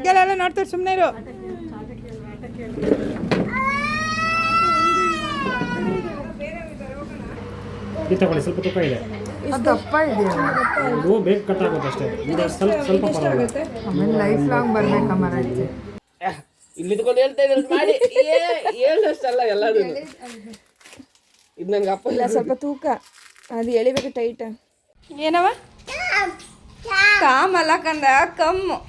ಹಂಗೆಲ್ಲ ನೋಡ್ತಾರೆ ಸುಮ್ಮನೆ ಇರು. ತಗೊಳ್ಳಿ, ಸ್ವಲ್ಪ ತೂಕ ಇದೆ. ದಪ್ಪ ಇದೆಯಲ್ಲ, ಇದು ಬೇಗ ಕಟ್ ಆಗುತ್ತೆ ಅಷ್ಟೇ. ಇದು ಸ್ವಲ್ಪ ಪರವಾಗಿಲ್ಲ. ಆಮೇಲೆ ಲೈಫ್ ಲಾಂಗ್ ಬರ್ಬೇಕಮ್ಮ ರೈತ. ಇಲ್ಲಿ ಇದ್ಕೊಂಡು ಹೇಳ್ತಾ ಇದ್ರೆ ಮಾಡಿ ಹೇಳಷ್ಟಲ್ಲ ಎಲ್ಲದು. ಇದು ನಂಗೆ ಅಪ್ಪ ಇಲ್ಲ, ಸ್ವಲ್ಪ ತೂಕ ಅದು ಎಳಿಬೇಕು ಟೈಟ್. ಏನವ ಕಾಮಲ್ಲ ಕಂದ, ಕಮ್ಮು.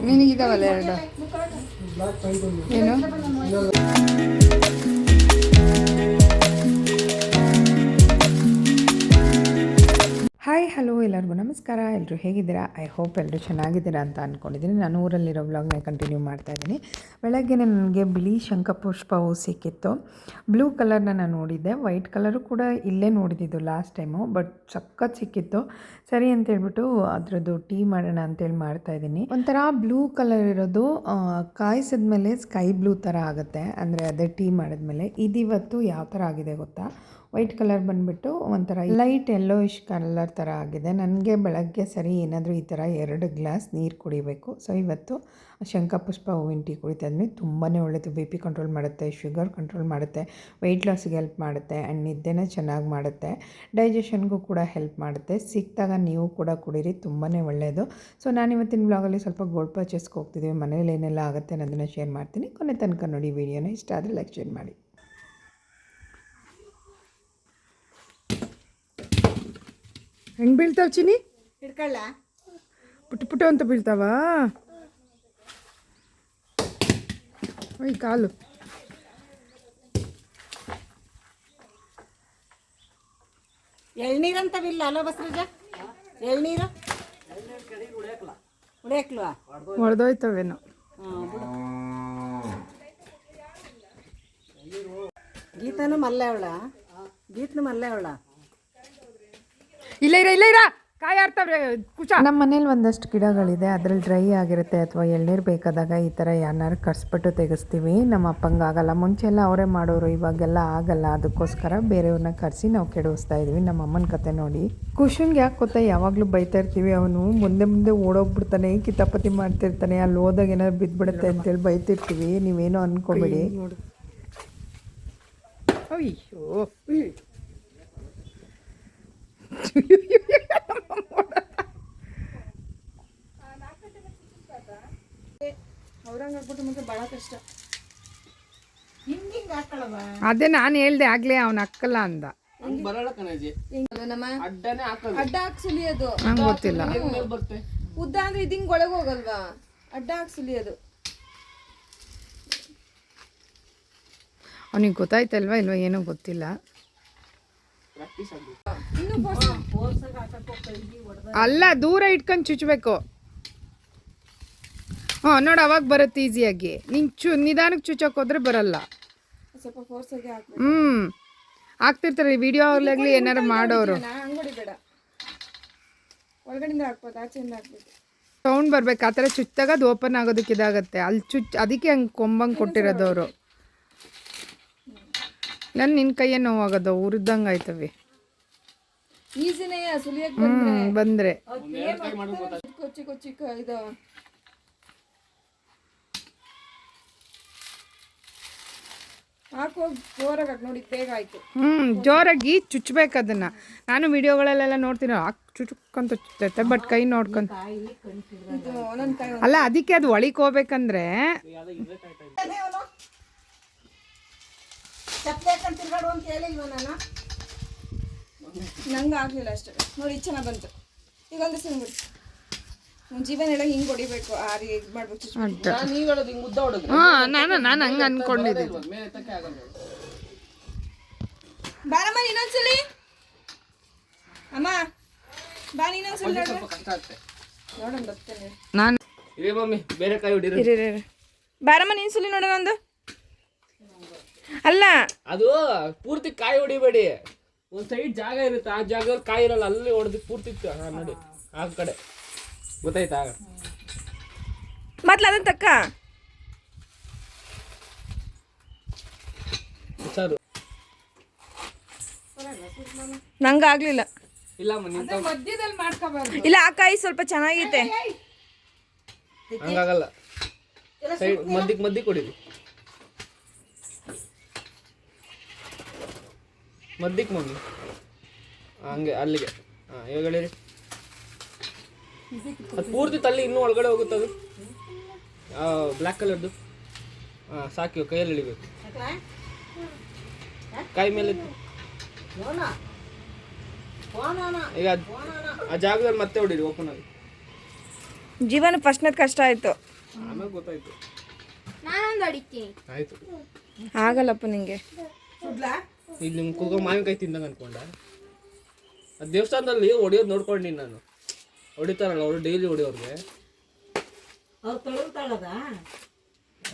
ನಿನಗಿದಾವಲ್ಲ ಎರಡು. ಏನು ಹಾಯ್ ಹಲೋ ಎಲ್ಲರಿಗೂ ನಮಸ್ಕಾರ. ಎಲ್ಲರೂ ಹೇಗಿದ್ದೀರಾ? ಐ ಹೋಪ್ ಎಲ್ಲರೂ ಚೆನ್ನಾಗಿದ್ದೀರಾ ಅಂತ ಅಂದ್ಕೊಂಡಿದ್ದೀನಿ. ನಾನು ಊರಲ್ಲಿರೋ ವ್ಲಾಗ್ನ ಕಂಟಿನ್ಯೂ ಮಾಡ್ತಾಯಿದ್ದೀನಿ. ಬೆಳಗ್ಗೆ ನನಗೆ ಬಿಳಿ ಶಂಖಪುಷ್ಪವು ಸಿಕ್ಕಿತ್ತು. ಬ್ಲೂ ಕಲರ್ನ ನಾನು ನೋಡಿದ್ದೆ, ವೈಟ್ ಕಲರು ಕೂಡ ಇಲ್ಲೇ ನೋಡಿದ್ದು ಲಾಸ್ಟ್ ಟೈಮು, ಬಟ್ ಸಖತ್ ಸಿಕ್ಕಿತ್ತು. ಸರಿ ಅಂತೇಳ್ಬಿಟ್ಟು ಅದರದ್ದು ಟೀ ಮಾಡೋಣ ಅಂತೇಳಿ ಮಾಡ್ತಾಯಿದ್ದೀನಿ. ಒಂಥರ ಬ್ಲೂ ಕಲರ್ ಇರೋದು ಕಾಯಿಸಿದ್ಮೇಲೆ ಸ್ಕೈ ಬ್ಲೂ ಥರ ಆಗುತ್ತೆ, ಅಂದರೆ ಅದೇ ಟೀ ಮಾಡಿದ್ಮೇಲೆ. ಇದಿವತ್ತು ಯಾವ ಥರ ಆಗಿದೆ ಗೊತ್ತಾ? ವೈಟ್ ಕಲರ್ ಬಂದುಬಿಟ್ಟು ಒಂಥರ ಲೈಟ್ ಯೆಲ್ಲೋಯಿಶ್ ಕಲರ್ ಥರ ಆಗಿದೆ. ನನಗೆ ಬೆಳಗ್ಗೆ ಸರಿ ಏನಾದರೂ ಈ ಥರ 2 ಗ್ಲಾಸ್ ನೀರು ಕುಡಿಬೇಕು. ಸೊ ಇವತ್ತು ಶಂಖಪುಷ್ಪ ಹೂವಿನ ಟೀ ಕುಡಿತಾ ಇದ್ವಿ. ತುಂಬಾ ಒಳ್ಳೆಯದು. ಬಿ ಪಿ ಕಂಟ್ರೋಲ್ ಮಾಡುತ್ತೆ, ಶುಗರ್ ಕಂಟ್ರೋಲ್ ಮಾಡುತ್ತೆ, ವೆಯ್ಟ್ ಲಾಸ್ಗೆ ಹೆಲ್ಪ್ ಮಾಡುತ್ತೆ, ಆ್ಯಂಡ್ ನಿದ್ದೆನ ಚೆನ್ನಾಗಿ ಮಾಡುತ್ತೆ, ಡೈಜೆಷನ್ಗೂ ಕೂಡ ಹೆಲ್ಪ್ ಮಾಡುತ್ತೆ. ಸಿಕ್ಕಿದಾಗ ನೀವು ಕೂಡ ಕುಡೀರಿ, ತುಂಬಾ ಒಳ್ಳೆಯದು. ಸೊ ನಾನು ಇವತ್ತಿನ ಬ್ಲಾಗಲ್ಲಿ ಸ್ವಲ್ಪ ಗೋಲ್ಡ್ ಪರ್ಚೇಸ್ಗೆ ಹೋಗ್ತಿದ್ದೀವಿ. ಮನೇಲಿ ಏನೆಲ್ಲ ಆಗುತ್ತೆ ಅನ್ನೋದನ್ನು ಶೇರ್ ಮಾಡ್ತೀನಿ. ಕೊನೆ ತನಕ ನೋಡಿ ವಿಡಿಯೋನ. ಇಷ್ಟ ಆದರೆ ಲೈಕ್ ಶೇರ್ ಮಾಡಿ. ಹೆಂಗೆ ಬೀಳ್ತಾವ ಚಿನಿ? ಹಿಡ್ಕೊಳ್ಳ ಪುಟ್ಟು ಪುಟ್ಟು ಅಂತ ಬೀಳ್ತಾವ. ಈ ಕಾಲು ಎಳ್ನೀರಂತವಿಲ್ಲ ಅಲೋ ಬಸರಾಜ? ಎಳ್ನೀರು ಉಳಿಯಕ್ಲ್ವಾ? ಹೊಡೆದೋಯ್ತವೇನೋ. ಗೀತನು ಮಲ್ಲೆ ಅವಳ, ಗೀತನು ಮಲ್ಲೆ ಅವಳ. ಇಲ್ಲ ಇರ ಕಾಯಿ ಆಡ್ತಾವ್ರೆ ಕುಚ. ನಮ್ಮ ಮನೇಲಿ ಒಂದಷ್ಟು ಗಿಡಗಳಿದೆ, ಅದರಲ್ಲಿ ಡ್ರೈ ಆಗಿರುತ್ತೆ ಅಥವಾ ಎಳ್ನೀರು ಬೇಕಾದಾಗ ಈ ಥರ ಯಾರನ್ನಾರು ಕರ್ಸ್ಬಿಟ್ಟು ತೆಗೆಸ್ತೀವಿ. ನಮ್ಮ ಅಪ್ಪಂಗೆ ಆಗಲ್ಲ. ಮುಂಚೆ ಎಲ್ಲ ಅವರೇ ಮಾಡೋರು, ಇವಾಗೆಲ್ಲ ಆಗಲ್ಲ. ಅದಕ್ಕೋಸ್ಕರ ಬೇರೆಯವ್ರನ್ನ ಕರೆಸಿ ನಾವು ಕೆಡಿಸ್ತಾ ಇದ್ವಿ. ನಮ್ಮ ಅಮ್ಮನ ಕತೆ ನೋಡಿ. ಕುಶನ್ಗೆ ಯಾಕೆ ಗೊತ್ತಾ, ಯಾವಾಗಲೂ ಬೈತಾ ಇರ್ತೀವಿ, ಅವನು ಮುಂದೆ ಓಡೋಗ್ಬಿಡ್ತಾನೆ, ಕಿತಾಪತಿ ಮಾಡ್ತಿರ್ತಾನೆ, ಅಲ್ಲಿ ಹೋದಾಗ ಏನಾದ್ರು ಬಿದ್ದುಬಿಡುತ್ತೆ ಅಂತೇಳಿ ಬೈತಿರ್ತೀವಿ. ನೀವೇನೋ ಅಂದ್ಕೊಬೇಡಿ. ಅಯ್ಯೋ ಅದೇ ನಾನು ಹೇಳ್ದೆ ಆಗ್ಲೇ, ಅವನ ಅಕ್ಕಲ್ಲ ಅಂದ. ಅಡ್ಡ ಹಾಕಿ ಸುಲಿಯೋದು ನಂಗೆ ಗೊತ್ತಿಲ್ಲ. ಉದ್ದ ಅಂದ್ರೆ ಇದಿಂಗ್ ಒಳಗೆ ಹೋಗಲ್ವಾ? ಅಡ್ಡ ಹಾಕಿ ಸುಲಿಯೋದು. ಅವನಿಗೆ ಗೊತ್ತಾಯ್ತಲ್ವಾ ಇಲ್ವಾ ಏನೋ ಗೊತ್ತಿಲ್ಲ. ಅಲ್ಲ, ದೂರ ಇಟ್ಕೊಂಡು ಚುಚ್ಚಬೇಕು. ನೋಡು, ಅವಾಗ ಬರುತ್ತೆ ಈಸಿಯಾಗಿ. ನೀನು ನಿಧಾನಕ್ಕೆ ಚುಚ್ಚಕ್ಕೆ ಹೋದ್ರೆ ಬರಲ್ಲ. ಸ್ವಲ್ಪ ಫೋರ್ಸ್ ಆಗಿ ಹಾಕಿ. ಹಾಕ್ತಿರ್ತಾರೆ ವಿಡಿಯೋ ಆಗ್ಲಾಗ್ಲಿ ಏನಾರು ಮಾಡೋರು. ಅಂಗಡಿ ಬೇಡ, ಒಳಗಡೆಯಿಂದ ಹಾಕ್ಬೋದು, ಆಚೆಯಿಂದ ಹಾಕ್ಬೇಕು. ಸೌಂಡ್ ಬರ್ಬೇಕು. ಆ ಥರ ಚುಚ್ಚಿದಾಗ ಅದು ಓಪನ್ ಆಗೋದಕ್ಕೆ ಇದಾಗುತ್ತೆ. ಅಲ್ಲಿ ಅದಕ್ಕೆ ಹಂಗೆ ಕೊಂಬಂಗೆ ಕೊಟ್ಟಿರೋದವರು. ನಿನ್ನ ಕೈಯೇ ನೋವಾಗೋದು, ಉರಿದಂಗೆ ಆಯ್ತವೆ. ಈಸಿನೇ ಸುಲಿಯಕ್ ಬಂದ್ರೆ ಕೊಚ್ಚಿ ಕೊಚ್ಚಿ ಇದು ಹಾಕೋ ಜೋರಾಗಿ ನೋಡಿ, ಬೇಗ ಆಯ್ತು. ಜೋರಾಗಿ ಚುಚ್ಚಬೇಕು ಅದನ್ನ. ನಾನು ವಿಡಿಯೋಗಳಲ್ಲೆಲ್ಲ ನೋಡ್ತೀನಿ, ಚುಚ್ಚುಕ್ಕಂತ ಚುಚ್ಚುತ್ತೆ, ಬಟ್ ಕೈ ನೋಡ್ಕೊಂಡು ಅಲ್ಲ, ಅದಕ್ಕೆ ಅದು ಒಳಿಕ್ ಹೋಗ್ಬೇಕಂದ್ರೆ ತಿರ್ಗಾಡು ಅಂತ ಹೇಳಿಲ್ವ ನಾನು? ನಂಗೆ ಆಗ್ಲಿಲ್ಲ ಅಷ್ಟೇ ನೋಡಿ. ಚೆನ್ನಾಗಿ ಬಂತು. ಈಗ ಒಂದು ಸಿಂಗ್ಬಿಟ್ಟು ಜೀವನ ಎಲ್ಲ ಹಿಂಗೆ ಹೊಡಿಬೇಕು, ಆರಿ ಇದು ಮಾಡ್ಬೇಕು. ನಾನು ಹಂಗೆ ಅನ್ಕೊಂಡಿದ್ದೆ. ಬಾರಮ್ಮ ಇನ್ನೊಂದ್ಸಲಿ. ಅಮ್ಮ ಬಾ, ಇನ್ನೊಂದ್ಸಲಿ ನೋಡೋಣ ಬರ್ತೇನೆ ನಾನು. ಬೇರೆ ಕಾಯಿ ಹೊಡಿರಿ. ಬಾರಮ್ಮ ಇನ್ನೊಂದ್ಸಲಿ ನೋಡೋಣ ಒಂದು. ಅಲ್ಲ, ಅದು ಪೂರ್ತಿ ಕಾಯಿ ಹೊಡಿಬೇಡಿ. ಒಂದ್ ಸೈಡ್ ಜಾಗ ಇರುತ್ತೆ, ಆ ಜಾಗದಲ್ಲಿ ಕಾಯಿ ಇರಲ್ಲ, ಅಲ್ಲಿ ಹೊಡೆದು ಪೂರ್ತಿ ನೋಡಿ ಆ ಕಡೆ. ಗೊತ್ತಾಯ್ತಾ? ಮತ್ಲ ಅದನ್ನ ತಕ್ಕ ಸರ್ ನಂಗೆ ಆಗಲಿಲ್ಲ. ಇಲ್ಲ ನಿಂತ ಮಧ್ಯದಲ್ಲಿ ಮಾಡ್ಕೋಬಾರ್ದು. ಇಲ್ಲ ಆ ಕಾಯಿ ಸ್ವಲ್ಪ ಚೆನ್ನಾಗೈತೆ. ಹಂಗಾಗಲ್ಲ. ಸೈಡ್ ಮದ್ದಿಗೆ ಕೊಡಿರಿ. ಮದ್ದಿಗೆ ಮಮ್ಮಿ ಹಂಗೆ ಅಲ್ಲಿಗೆ. ಹಾಂ ಇವಾಗ ಹೇಳಿರಿ. ಅದು ಪೂರ್ತಿ ತಳ್ಳಿ ಇನ್ನೂ ಒಳಗಡೆ ಹೋಗುತ್ತೆ ಅದು. ಬ್ಲ್ಯಾಕ್ ಕಲರ್ದು. ಹಾಂ ಸಾಕು, ಕೈಯಲ್ಲಿ ಇಳಿಬೇಕು. ಕಾಯಿ ಮೇಲೆ ಈಗ ಆ ಜಾಗದಲ್ಲಿ ಮತ್ತೆ ಹೊಡೀರಿ ಓಪನ್ ಆಗಿ. ಜೀವನ ಫಸ್ಟ್ನೇದು ಕಷ್ಟ ಆಯಿತು, ಆಮೇಲೆ ಗೊತ್ತಾಯ್ತು. ನಾನೊಂದು ಹೊಡಿತೀನಿ. ಆಯ್ತು, ಆಗಲ್ಲಪ್ಪ ನಿಂಗೆ. ಈಗ ನಿಮ್ಗೆ ಕೂತ್ಕೊಂಡು ಮಾವಿನಕಾಯಿ ತಿಂದಂಗೆ ಅನ್ಕೊಂಡ. ಅದು ದೇವಸ್ಥಾನದಲ್ಲಿ ಹೊಡಿಯೋದು ನೋಡ್ಕೊಂಡು ನಾನು. ಹೊಡಿತಾರಲ್ಲ ಅವರು ಡೈಲಿ ಹೊಡಿಯೋರ್ಗೆ.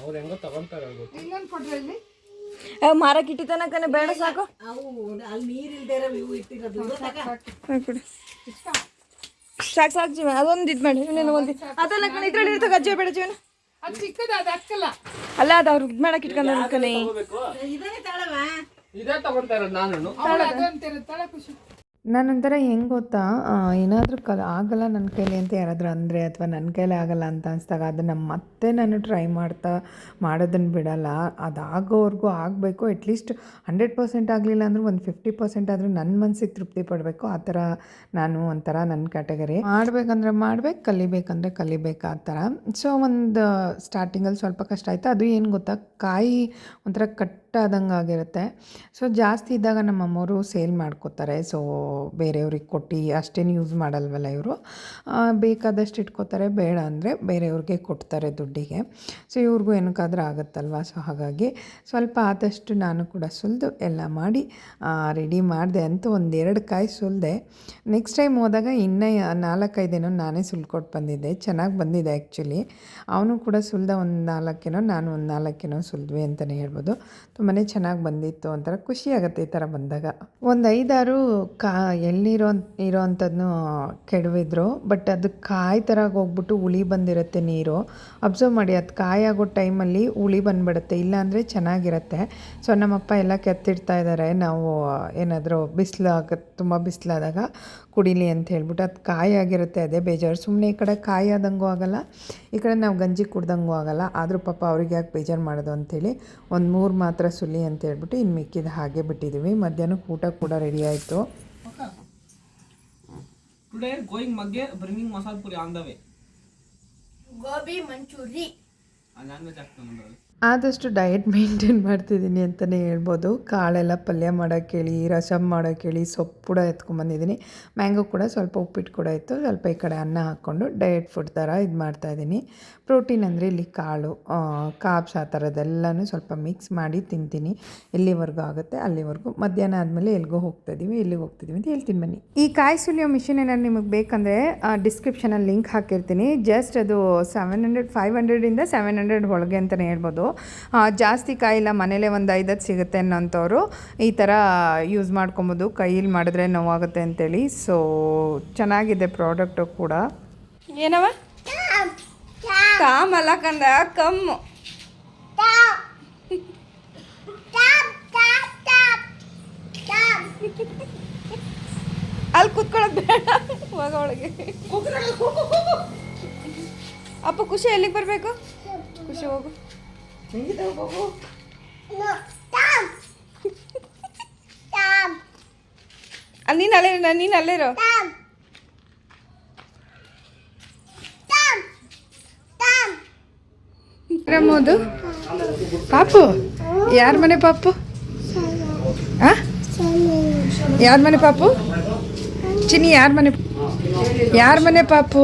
ಅವ್ರು ಹೆಂಗೋ ತಗೊಂತಾರೆ. ಇನ್ನೊಂದು ಕೊಡ್ರಿ ಅಲ್ಲಿ. ಮಾರಕ್ಕೆ ಇಟ್ಟಿತನಕನೇ ಬೇಡ ಸಾಕು. ಸಾಕು ಸಾಕು ಜೀವನ ಅದೊಂದು ಇದು ಮಾಡಿ. ಇನ್ನೇನು ಒಂದು ಅದೆಲ್ಲ ಕಣ ಇದ್ರಲ್ಲಿ ಇರ್ತದೆ. ಗಜ್ಜೆ ಬೇಡ ಜೀವನ. ಅದು ಚಿಕ್ಕದ ಅದು ಅಕ್ಕಲ್ಲ. ಅಲ್ಲ ಅದು ಅವ್ರು ಇದು ಮಾಡಕ್ಕೆ ಇಟ್ಕೊಂಡು ಕಣೆ. ಇದೇ ತಗೊಂತಾ ಇರೋದು ನಾನು. ಅದೊಂತಿರುತ್ತಲ್ಲ ಖುಷಿ. ನಾನೊಂಥರ ಹೆಂಗೆ ಗೊತ್ತಾ, ಏನಾದರೂ ಆಗಲ್ಲ ನನ್ನ ಕೈಲಿ ಅಂತ ಯಾರಾದರೂ ಅಂದರೆ, ಅಥವಾ ನನ್ನ ಕೈಲಿ ಆಗಲ್ಲ ಅಂತ ಅನಿಸ್ದಾಗ ಅದನ್ನು ಮತ್ತೆ ನಾನು ಟ್ರೈ ಮಾಡೋದನ್ನು ಬಿಡಲ್ಲ. ಅದಾಗೋವರೆಗೂ ಆಗಬೇಕು. ಅಟ್ಲೀಸ್ಟ್ 100% ಆಗಲಿಲ್ಲ ಅಂದರೂ ಒಂದು 50% ಆದರೂ ನನ್ನ ಮನಸ್ಸಿಗೆ ತೃಪ್ತಿ ಪಡಬೇಕು. ಆ ಥರ ನಾನು ಒಂಥರ ನನ್ನ ಕ್ಯಾಟಗರಿ. ಮಾಡಬೇಕಂದ್ರೆ ಮಾಡ್ಬೇಕು, ಕಲಿಬೇಕಂದ್ರೆ ಕಲಿಬೇಕು ಆ ಥರ. ಸೊ ಒಂದು ಸ್ಟಾರ್ಟಿಂಗಲ್ಲಿ ಸ್ವಲ್ಪ ಕಷ್ಟ ಆಯಿತು. ಅದು ಏನು ಗೊತ್ತಾ, ಕಾಯಿ ಒಂಥರ ಕಟ್ಟಾದಂಗೆ ಆಗಿರುತ್ತೆ. ಸೊ ಜಾಸ್ತಿ ಇದ್ದಾಗ ನಮ್ಮ ಅಮ್ಮವರು ಸೇಲ್ ಮಾಡ್ಕೋತಾರೆ. ಸೊ ಬೇರೆಯವ್ರಿಗೆ ಕೊಟ್ಟು ಅಷ್ಟೇನು ಯೂಸ್ ಮಾಡಲ್ವಲ್ಲ ಇವರು. ಬೇಕಾದಷ್ಟು ಇಟ್ಕೋತಾರೆ, ಬೇಡ ಅಂದರೆ ಬೇರೆಯವ್ರಿಗೆ ಕೊಡ್ತಾರೆ ದುಡ್ಡಿಗೆ. ಸೊ ಇವ್ರಿಗೂ ಏನಕ್ಕಾದ್ರೂ ಆಗುತ್ತಲ್ವ. ಸೊ ಹಾಗಾಗಿ ಸ್ವಲ್ಪ ಆದಷ್ಟು ನಾನು ಕೂಡ ಸುಲಿದು ಎಲ್ಲ ಮಾಡಿ ರೆಡಿ ಮಾಡಿದೆ. ಅಂತೂ 1-2 ಕಾಯಿ ಸುಲಿದೆ. ನೆಕ್ಸ್ಟ್ ಟೈಮ್ ಹೋದಾಗ ಇನ್ನೂ 4-5 ನಾನೇ ಸುಲ್ಕೊಟ್ಟು ಬಂದಿದ್ದೆ. ಚೆನ್ನಾಗಿ ಬಂದಿದೆ ಆ್ಯಕ್ಚುಲಿ. ಅವನು ಕೂಡ ಸುಲಿದ ಒಂದು 4 ನಾನು ಒಂದು 4 ಸುಲಿದ್ವಿ ಅಂತಲೇ ಹೇಳ್ಬೋದು. ತುಂಬಾ ಚೆನ್ನಾಗಿ ಬಂದಿತ್ತು. ಒಂಥರ ಖುಷಿ ಆಗುತ್ತೆ ಈ ಥರ ಬಂದಾಗ. ಒಂದು 5-6 ಇರೋ ಅಂಥದ್ದನ್ನು ಕೆಡವಿದ್ರು. ಬಟ್ ಅದು ಕಾಯಿ ಥರ ಹೋಗ್ಬಿಟ್ಟು ಹುಳಿ ಬಂದಿರುತ್ತೆ ನೀರು. ಅಬ್ಸರ್ವ್ ಮಾಡಿ, ಅದು ಕಾಯಿ ಆಗೋ ಟೈಮಲ್ಲಿ ಹುಳಿ ಬಂದುಬಿಡುತ್ತೆ, ಇಲ್ಲಾಂದರೆ ಚೆನ್ನಾಗಿರುತ್ತೆ. ಸೊ ನಮ್ಮಪ್ಪ ಎಲ್ಲ ಕೆತ್ತಿಡ್ತಾ ಇದ್ದಾರೆ. ನಾವು ಏನಾದರೂ ತುಂಬ ಬಿಸಿಲಾದಾಗ ಕುಡೀಲಿ ಅಂತ ಹೇಳ್ಬಿಟ್ಟು. ಅದು ಕಾಯಿ ಆಗಿರುತ್ತೆ, ಅದೇ ಬೇಜಾರು. ಸುಮ್ಮನೆ ಈ ಕಡೆ ಕಾಯಿ ಆದಂಗೂ ಆಗೋಲ್ಲ, ಈ ಕಡೆ ನಾವು ಗಂಜಿ ಕುಡ್ದಂಗೂ ಆಗೋಲ್ಲ. ಆದರೂ ಪಾಪ ಅವ್ರಿಗೆ ಯಾಕೆ ಬೇಜಾರು ಮಾಡೋದು ಅಂಥೇಳಿ ಒಂದು 3 ಮಾತ್ರ ಸುಲಿ ಅಂತ ಹೇಳ್ಬಿಟ್ಟು ಇನ್ನು ಮಿಕ್ಕಿದ ಹಾಗೆ ಬಿಟ್ಟಿದ್ದೀವಿ. ಮಧ್ಯಾಹ್ನಕ್ಕೆ ಊಟ ಕೂಡ ರೆಡಿ ಆಯಿತು. Today going Magge bringing masala puri on the way. Gobi manchurian. Non-veg ಆಗ್ತದೆ. ಆದಷ್ಟು ಡಯಟ್ ಮೇಂಟೈನ್ ಮಾಡ್ತಿದ್ದೀನಿ ಅಂತಲೇ ಹೇಳ್ಬೋದು. ಕಾಳೆಲ್ಲ ಪಲ್ಯ ಮಾಡೋಕ್ಕೆ ಹೇಳಿ, ರಸಮ್ ಮಾಡೋಕ್ಕೆ ಹೇಳಿ, ಸೊಪ್ಪು ಕೂಡ ಎತ್ಕೊಂಡ್ಬಂದಿದ್ದೀನಿ. ಮ್ಯಾಂಗೋ ಕೂಡ ಸ್ವಲ್ಪ ಉಪ್ಪಿಟ್ಟು ಕೂಡ ಇತ್ತು. ಸ್ವಲ್ಪ ಈ ಕಡೆ ಅನ್ನ ಹಾಕ್ಕೊಂಡು ಡಯಟ್ ಫುಡ್ ಥರ ಇದು ಮಾಡ್ತಾಯಿದ್ದೀನಿ. ಪ್ರೋಟೀನ್ ಅಂದರೆ ಇಲ್ಲಿ ಕಾಳು, ಕಾಬ್ಸ್ ಆ ಥರದ್ದೆಲ್ಲನೂ ಸ್ವಲ್ಪ ಮಿಕ್ಸ್ ಮಾಡಿ ತಿಂತೀನಿ. ಎಲ್ಲಿವರೆಗೂ ಆಗುತ್ತೆ ಅಲ್ಲಿವರೆಗೂ. ಮಧ್ಯಾಹ್ನ ಆದಮೇಲೆ ಎಲ್ಲಿಗೆ ಹೋಗ್ತಾಯಿದ್ದೀವಿ ಅಂತ ಹೇಳ್ತೀನಿ ಬನ್ನಿ. ಈ ಕಾಯಿ ಸುಲಿಯೋ ಮಿಷಿನ್ ಏನಾದ್ರು ನಿಮಗೆ ಬೇಕಂದರೆ ಡಿಸ್ಕ್ರಿಪ್ಷನಲ್ಲಿ ಲಿಂಕ್ ಹಾಕಿರ್ತೀನಿ. ಜಸ್ಟ್ ಅದು 500 700 ಒಳಗೆ ಅಂತಲೇ ಹೇಳ್ಬೋದು. ಜಾಸ್ತಿ ಕಾಯಿಲ್ಲ, ಮನೇಲೇ ಒಂದು 5 ಸಿಗುತ್ತೆ ಅನ್ನೋಂಥವ್ರು ಈ ಥರ ಯೂಸ್ ಮಾಡ್ಕೊಬೋದು. ಕೈಯಲ್ಲಿ ಮಾಡಿದ್ರೆ ನೋವಾಗುತ್ತೆ ಅಂತೇಳಿ. ಸೊ ಚೆನ್ನಾಗಿದೆ ಪ್ರಾಡಕ್ಟು ಕೂಡ. ಏನವ ಕಾಮಲ್ಲ ಕಂದ ಕಮ್ಮು. ಅಲ್ಲಿ ಕೂತ್ಕೊಳ್ಳೋದು ಬೇಡ, ಹೋಗ ಒಳಗೆ. ಅಪ್ಪ ಖುಷಿ ಎಲ್ಲಿಗೆ ಬರಬೇಕು? ಖುಷಿ ಹೋಗು. ಅಲ್ಲಿ ನೀನು ಅಲ್ಲೇರೋ. ರಮೋದು ಪಾಪು ಯಾರ ಮನೆ ಪಾಪು? ಯಾರ ಮನೆ ಪಾಪು? ಚಿನ್ನಿ ಯಾರ ಮನೆ ಪಾಪು?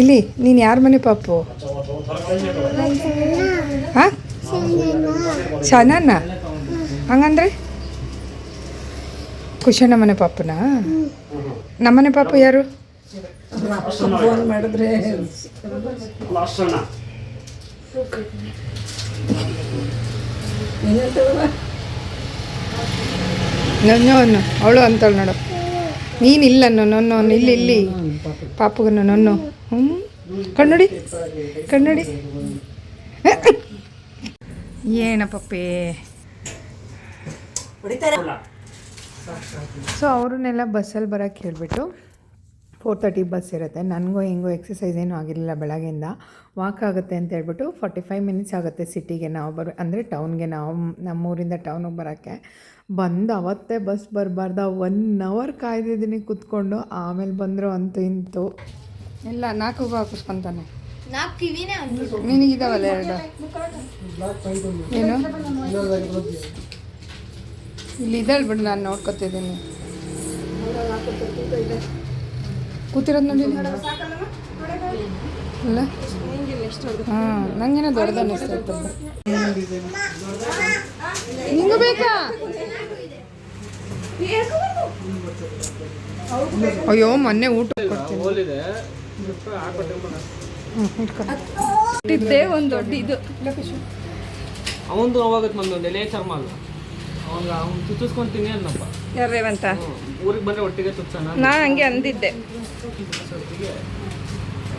ಇಲ್ಲಿ ನೀನು ಯಾರ ಮನೆ ಪಾಪು? ಹಾಂ ಶನನ? ಹಂಗಂದ್ರೆ ಕುಶನ ಮನೆ ಪಾಪುನಾ? ನಮ್ಮನೆ ಪಾಪು ಯಾರು? ಫೋನ್ ಮಾಡಿದ್ರೆ ನೊನ್ನು ಅವಳು ಅಂತಳು ನೋಡು. ನೀನಿಲ್ಲ ನೊನ್ನು ಇಲ್ಲಿ ಪಾಪುಗನ್ನು ನೊನ್ನು. ಕಣ್ಣುಡಿ ಏನಪ್ಪಪ್ಪಿ ಸೊ ಅವ್ರನ್ನೆಲ್ಲ ಬಸ್ಸಲ್ಲಿ ಬರೋಕ್ಕೆ ಹೇಳಿಬಿಟ್ಟು 4:30 ಬಸ್ ಇರುತ್ತೆ. ನನಗೂ ಹೆಂಗೂ ಎಕ್ಸಸೈಸ್ ಏನೂ ಆಗಿರಲಿಲ್ಲ ಬೆಳಗ್ಗೆಯಿಂದ. ವಾಕ್ ಆಗುತ್ತೆ ಅಂತ ಹೇಳ್ಬಿಟ್ಟು 45 ಮಿನಿಟ್ಸ್ ಆಗುತ್ತೆ ಸಿಟಿಗೆ ನಾವು ಅಂದರೆ ಟೌನ್ಗೆ ನಾವು ನಮ್ಮೂರಿಂದ ಟೌನಿಗೆ ಬರೋಕ್ಕೆ. ಬಂದು ಅವತ್ತೇ ಬಸ್ ಬರಬಾರ್ದ 1 ಅವರ್ ಕಾಯ್ದಿದ್ದೀನಿ ಕೂತ್ಕೊಂಡು. ಆಮೇಲೆ ಬಂದರು ಅಂತೂ ಇಂತು ಇಲ್ಲ 4 ಹಾಕಿಸ್ಕೊತಾನೆ. 4 ಕಿವಿನೇ ಒಂದು ನಿನಗಿದಾವಲ್ಲ 2 ಏನು ಇಲ್ಲಿ ಇದ್ದಾಳೆ ಬಿಡು, ನಾನು ನೋಡ್ಕೊತಿದ್ದೀನಿ. ಕೂತಿರೋದು ನೋಡಿ ಅಲ್ಲ. ಹಾಂ ನಂಗೇನೋ ದೊಡ್ಡದು ಅನ್ನಿಸ್ತಾ. ನಿಂಗೂ ಬೇಕಾ? ಅಯ್ಯೋ ಮೊನ್ನೆ ಊಟ ಹೋಲಿದೆ ಇದ್ದೇ ಒಂದು ದೊಡ್ಡ ಇದು ಅವಂದು ಅವಾಗತ್ ಮಂದಿ ಒಂದು ಎಲೆ ಚರ್ಮ ಅಲ್ಲ ಅವ್ನು ಚುಚ್ಚಿಸ್ಕೊಂತೀನಿ ಅನ್ನಪ್ಪ. ಯಾರೇವಂತ ಊರಿಗೆ ಬಂದರೆ ಒಟ್ಟಿಗೆ ಚುಚ್ಚೋಣ. ನಾ ಹಂಗೆ ಅಂದಿದ್ದೆ,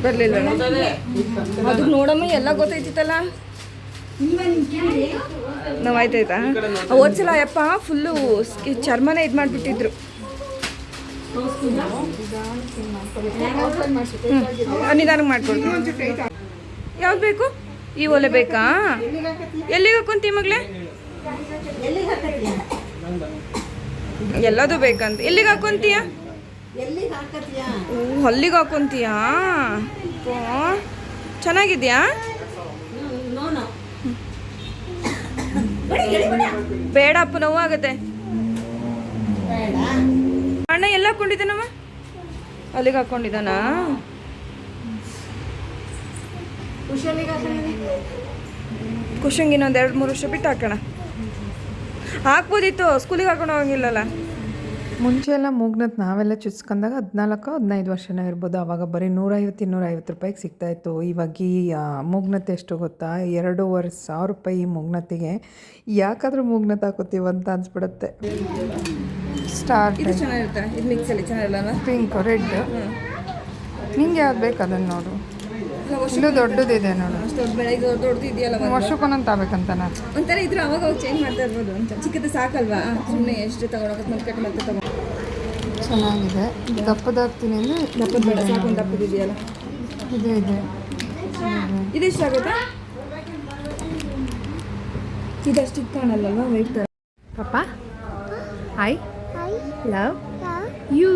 ಬರಲಿಲ್ಲ. ಅದು ನೋಡಮ್ಮ ಎಲ್ಲ ಗೊತ್ತೈತಿತ್ತಲ್ಲ. ನಾವು ಆಯ್ತಾಯ್ತಾ ಹೋದ್ಸಲ ಅಯ್ಯಪ್ಪ ಫುಲ್ಲು ಚರ್ಮನ ಇದು ಮಾಡಿಬಿಟ್ಟಿದ್ರು. ನಿಧಾನಕ್ಕೆ ಮಾಡ್ಕೊಡ್ತೀನಿ. ಯಾವ್ದು ಬೇಕು? ಈ ಒಲೆ ಬೇಕಾ? ಎಲ್ಲಿಗೆ ಹಾಕೊಂತೀ ಮಗಳೇ? ಎಲ್ಲದು ಬೇಕಂತ. ಎಲ್ಲಿಗೆ ಹಾಕೊಂತೀಯ? ಅಲ್ಲಿಗೆ ಹಾಕೊಂತೀಯಾ? ಚೆನ್ನಾಗಿದ್ಯಾ? ಬೇಡ ಅಪ್ಪ, ನೋವು ಆಗತ್ತೆ. ಅಣ್ಣ ಎಲ್ಲ ಹಾಕೊಂಡಿದ್ದಾನವ? ಅಲ್ಲಿಗೆ ಹಾಕೊಂಡಿದ್ದಾನ? ಕುಶಂಗಿನ ಒಂದು 2-3 ವರ್ಷ ಬಿಟ್ಟು ಹಾಕೋಣ. ಹಾಕ್ಬೋದಿತ್ತು, ಸ್ಕೂಲಿಗೆ ಹಾಕೊಂಡು ಹೋಗಿಲ್ಲಲ್ಲ. ಮುಂಚೆ ಎಲ್ಲ ಮೂಗ್ನತ್ ನಾವೆಲ್ಲ ಚುಚ್ಕೊಂಡಾಗ 14-15 ವರ್ಷನೇ ಇರ್ಬೋದು. ಆವಾಗ ಬರೀ 150-250 ರೂಪಾಯಿಗೆ ಸಿಗ್ತಾಯಿತ್ತು. ಇವಾಗ ಈ ಮೂಗ್ನತ್ ಎಷ್ಟು ಗೊತ್ತಾ? 2,500 ರೂಪಾಯಿ ಈ ಮೂಗ್ನತ್ತಿಗೆ. ಯಾಕಾದ್ರೂ ಮೂಗ್ನತ್ ಹಾಕೋತೀವಿ ಅಂತ ಅನ್ಸ್ಬಿಡುತ್ತೆ. ಸ್ಟಾರ್ ಇದು ಚೆನ್ನಾಗಿರುತ್ತೆ. ಇದು ಮಿಕ್ಸಲ್ಲಿ ಚೆನ್ನಾಗಿರಲ್ಲ. ಪಿಂಕ್ ರೆಡ್ ನಿಂಗೆ ಯಾವ್ದು ಬೇಕು ಅದನ್ನು ನೋಡು. ಇಲ್ಲೂ ದೊಡ್ಡದಿದೆ ನೋಡು. ಅಷ್ಟು ದೊಡ್ಡ ಬೆಳಗ್ಗೆ ದೊಡ್ಡದು ಇದೆಯಲ್ಲ, ವರ್ಷಕ್ಕೊಂದೊಂದು ತಗೋಬೇಕಂತ ನಾನು ಒಂಥರ ಇದ್ರೆ ಅವಾಗ ಚೇಂಜ್ ಮಾಡ್ತಾ ಇರ್ಬೋದು ಅಂತ. ಚಿಕ್ಕದು ಸಾಕಲ್ವಾ, ಸುಮ್ಮನೆ ಎಷ್ಟು ತಗೊಳಕ್ಕೆ ಮತ್ತೆ ಕಟ್ಟಿ ಮತ್ತೆ ತಗೋ. ಚೆನ್ನಾಗಿದೆ. ದಪ್ಪದಾಗ್ತೀನಿ ಅಂದರೆ ದಪ್ಪದ ಬೇಡ, ಸಾಕು. ಒಂದು ದಪ್ಪದ ಇದೆಯಲ್ಲ, ಇದೆ ಇದೆ. ಇದೆಷ್ಟಾಗುತ್ತಾ? ಇದಷ್ಟು ಇದು ಕಾಣಲ್ಲಲ್ವಾ ವೆಯ್ಟ್. ಪಾಪ hi, love you,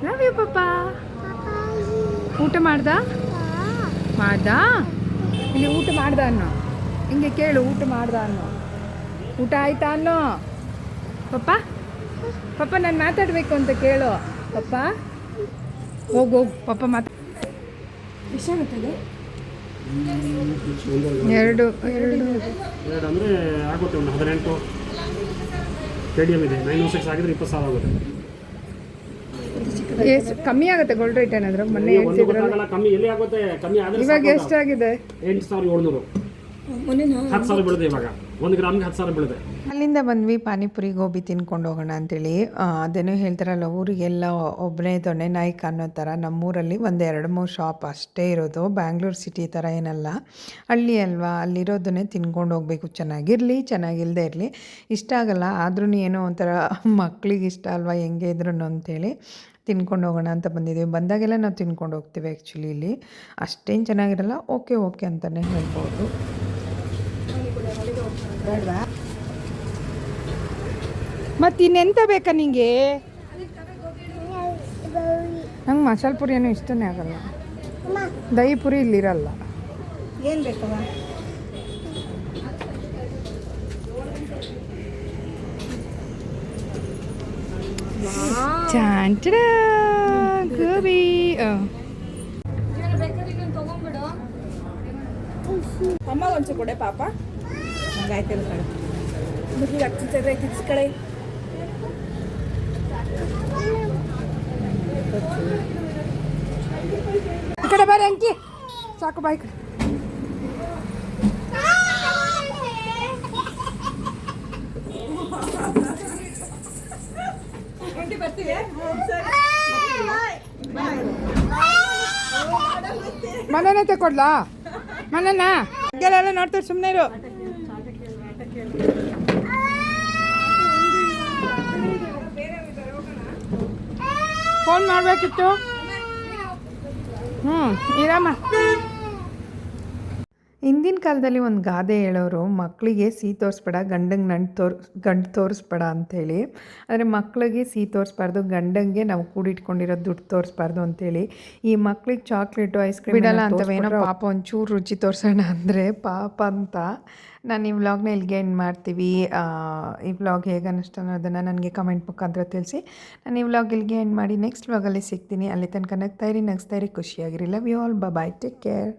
love you ಪಾಪ. ಊಟ ಮಾಡ್ದ ಇಲ್ಲಿ ಊಟ ಮಾಡ್ದ ಅನ್ನೋ. ಹಿಂಗೆ ಕೇಳು, ಊಟ ಮಾಡ್ದ ಅನ್ನೋ. ಊಟ ಆಯ್ತಾ ಅನ್ನೋ. ಪಪ್ಪ ನಾನು ಮಾತಾಡಬೇಕು ಅಂತ ಕೇಳು. ಪಪ್ಪ ಹೋಗು ಪಪ್ಪ ಎಷ್ಟಾಗುತ್ತದೆ? 2 ಅಂದರೆ ಆಗುತ್ತೆ. ಒಂದು 18 KDM ಇದೆ. 906 ಆಗಿದ್ರೆ 20,000 ಆಗುತ್ತೆ. ಎಷ್ಟು ಕಮ್ಮಿ ಆಗುತ್ತೆ ಗೋಲ್ಡ್ ರೇಟ್ ಏನಾದರೂ? ಮೊನ್ನೆ ಒಂದು ಗೊತ್ತಾಗಲ್ಲ, ಕಮ್ಮಿ ಎಲ್ಲಿ ಆಗುತ್ತೆ? ಕಮ್ಮಿ ಆದರೆ ಇವಾಗ ಎಷ್ಟಾಗಿದೆ? 8,700. ಮೊನ್ನೆ 10,000 ಬೀಳುತ್ತೆ ಇವಾಗ. 1 ಗ್ರಾಮ್ಗೆ 10,000 ಬೀಳುತ್ತೆ. ಅಲ್ಲಿಂದ ಬಂದ್ವಿ ಪಾನಿಪುರಿ ಗೋಬಿ ತಿನ್ಕೊಂಡು ಹೋಗೋಣ ಅಂತೇಳಿ. ಅದೇನೋ ಹೇಳ್ತಾರಲ್ಲ, ಊರಿಗೆಲ್ಲ ಒಬ್ಬನೇ ದೊಣ್ಣೆ ನಾಯ್ಕ ಅನ್ನೋ ಥರ. ನಮ್ಮೂರಲ್ಲಿ 1-2-3 ಶಾಪ್ ಅಷ್ಟೇ ಇರೋದು. ಬ್ಯಾಂಗ್ಳೂರು ಸಿಟಿ ಥರ ಏನಲ್ಲ, ಹಳ್ಳಿ ಅಲ್ವಾ, ಅಲ್ಲಿರೋದನ್ನೇ ತಿನ್ಕೊಂಡು ಹೋಗ್ಬೇಕು. ಚೆನ್ನಾಗಿರಲಿ ಚೆನ್ನಾಗಿಲ್ಲದೆ ಇರಲಿ, ಇಷ್ಟ ಆಗಲ್ಲ. ಆದ್ರೂ ಏನೋ ಒಂಥರ ಮಕ್ಳಿಗೆ ಇಷ್ಟ ಅಲ್ವಾ ಹೆಂಗೆ ಇದ್ರು ಅಂತೇಳಿ ತಿನ್ಕೊಂಡು ಹೋಗೋಣ ಅಂತ ಬಂದಿದ್ದೀವಿ. ಬಂದಾಗೆಲ್ಲ ನಾವು ತಿನ್ಕೊಂಡು ಹೋಗ್ತೀವಿ. ಆ್ಯಕ್ಚುಲಿ ಇಲ್ಲಿ ಅಷ್ಟೇನು ಚೆನ್ನಾಗಿರಲ್ಲ, ಓಕೆ ಅಂತಲೇ ಹೇಳ್ಬೋದು. ಮತ್ತು ಇನ್ನೆಂತ ಬೇಕಾ ನಿಂಗೆ? ನಂಗೆ ಮಸಾಲೆ ಪುರಿ ಏನೂ ಇಷ್ಟನೇ ಆಗಲ್ಲ. ದಹಿ ಪುರಿ ಇಲ್ಲಿರಲ್ಲ. ಏನು ಬೇಕವ? ಚಾಂಚಡ ಗೋಬಿ. ಅಮ್ಮ ಒಂಚೂರು ಕೊಡೆ ಪಾಪ. ಹಂಗಾಯ್ತಿಲ್ಲ ಕಡೆ ಮುಗಿಗೆ ಹಚ್ಚಿದ್ರೆ ತಿರ್ಸ್ ಕಡೆ. ಈ ಕಡೆ ಬಾರಿ ಅಂಕಿ, ಸಾಕು ಬಾಯ್ ಕಡೆ. ಮನೆನೇ ತಗೊಡ್ಲಾ? ಮನೆನಾ ಎಲ್ಲ ನೋಡ್ತಾರೆ, ಸುಮ್ಮನೆ ಇರು. ಫೋನ್ ಮಾಡಬೇಕಿತ್ತು. ಇರಮ್ಮ. ಹಿಂದಿನ ಕಾಲದಲ್ಲಿ ಒಂದು ಗಾದೆ ಹೇಳೋರು, ಮಕ್ಕಳಿಗೆ ಸಿಹಿ ತೋರಿಸ್ಬೇಡ, ಗಂಡಂಗೆ ಗಂಡು ತೋರಿಸ್ಬೇಡ ಅಂಥೇಳಿ. ಆದರೆ ಮಕ್ಕಳಿಗೆ ಸಿಹಿ ತೋರಿಸ್ಬಾರ್ದು, ಗಂಡಂಗೆ ನಾವು ಕೂಡಿಟ್ಕೊಂಡಿರೋ ದುಡ್ಡು ತೋರಿಸ್ಬಾರ್ದು ಅಂಥೇಳಿ. ಈ ಮಕ್ಳಿಗೆ ಚಾಕ್ಲೇಟು ಐಸ್ ಕ್ರೀಮ್ ಬಿಡಲ್ಲ ಅಂತವೇನೋ, ಪಾಪ ಒಂಚೂರು ರುಚಿ ತೋರಿಸೋಣ ಅಂದರೆ ಪಾಪ ಅಂತ. ನಾನು ಈ ವ್ಲಾಗ್ನ ಇಲ್ಲಿಗೆ ಎಂಡ್ ಮಾಡ್ತೀವಿ. ಈ ವ್ಲಾಗ್ ಹೇಗೆ ಅನ್ನಿಸ್ತು ಅನ್ನೋದನ್ನು ನನಗೆ ಕಮೆಂಟ್ ಮುಖಾಂತರ ತಿಳಿಸಿ. ನಾನು ಈ ವ್ಲಾಗ್ ಇಲ್ಲಿಗೆ ಎಂಡ್ ಮಾಡಿ ನೆಕ್ಸ್ಟ್ ವ್ಲಾಗಲ್ಲಿ ಸಿಗ್ತೀನಿ. ಅಲ್ಲಿ ತನಕ ನಗ್ತಾಯಿರಿ, ಖುಷಿಯಾಗಿರಿ. Love you all. Bye, take care.